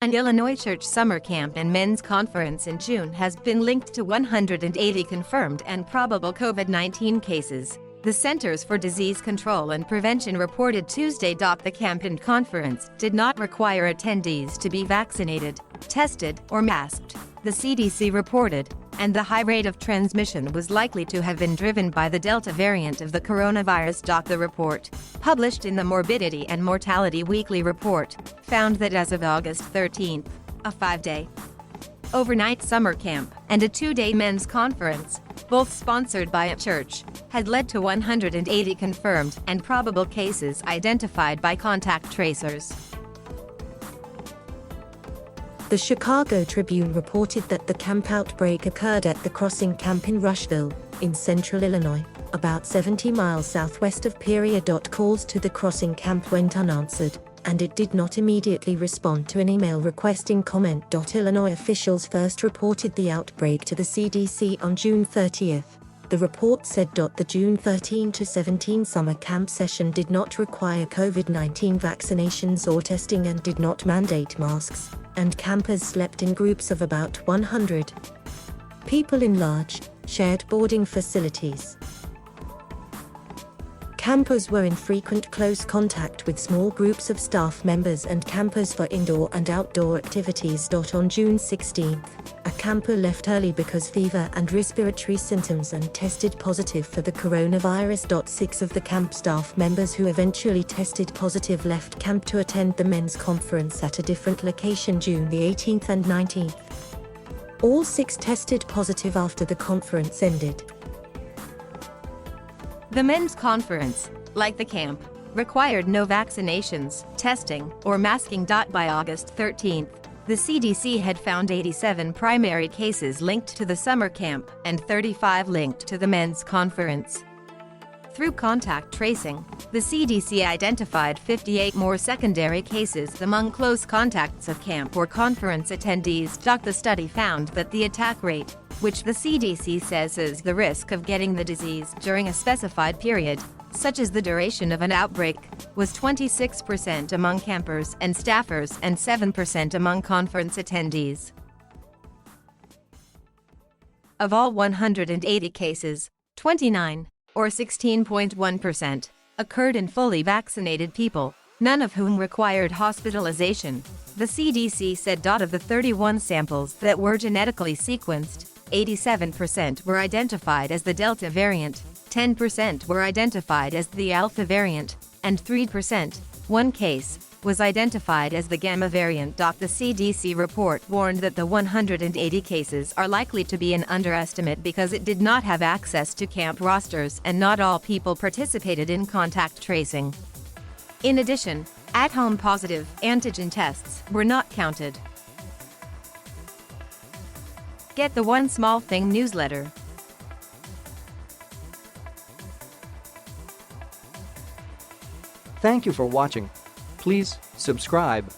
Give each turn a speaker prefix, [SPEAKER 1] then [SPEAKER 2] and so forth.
[SPEAKER 1] An Illinois church summer camp and men's conference in June has been linked to 180 confirmed and probable COVID-19 cases. The Centers for Disease Control and Prevention reported Tuesday.The camp and conference did not require attendees to be vaccinated, tested, or masked, the CDC reported, and the high rate of transmission was likely to have been driven by the Delta variant of the coronavirus.The report, published in the Morbidity and Mortality weekly report, found that as of August 13, a 5-day overnight summer camp and a 2-day men's conference, both sponsored by a church, had led to 180 confirmed and probable cases identified by contact tracers.
[SPEAKER 2] The Chicago Tribune reported that the camp outbreak occurred at the Crossing Camp in Rushville, in central Illinois, about 70 miles southwest of Peoria. Calls to the Crossing Camp went unanswered, and it did not immediately respond to an email requesting comment. Illinois officials first reported the outbreak to the CDC on June 30. The report said the June 13 to 17 summer camp session did not require COVID-19 vaccinations or testing and did not mandate masks, and campers slept in groups of about 100 people in large, shared boarding facilities. Campers were in frequent close contact with small groups of staff members and campers for indoor and outdoor activities. On June 16, a camper left early because fever and respiratory symptoms and tested positive for the coronavirus. 6 of the camp staff members who eventually tested positive left camp to attend the men's conference at a different location June 18 and 19. All 6 tested positive after the conference ended.
[SPEAKER 1] The men's conference, like the camp, required no vaccinations, testing, or masking. By August 13, the CDC had found 87 primary cases linked to the summer camp and 35 linked to the men's conference. Through contact tracing, the CDC identified 58 more secondary cases among close contacts of camp or conference attendees. The study found that the attack rate, which the CDC says is the risk of getting the disease during a specified period, such as the duration of an outbreak, was 26% among campers and staffers and 7% among conference attendees. Of all 180 cases, 29, or 16.1%, occurred in fully vaccinated people, none of whom required hospitalization, the CDC said. Of the 31 samples that were genetically sequenced, 87% were identified as the Delta variant, 10% were identified as the Alpha variant, and 3%, one case, was identified as the Gamma variant. The CDC report warned that the 180 cases are likely to be an underestimate because it did not have access to camp rosters and not all people participated in contact tracing. In addition, at-home positive antigen tests were not counted. Get the One Small Thing newsletter.
[SPEAKER 3] Thank you for watching. Please subscribe.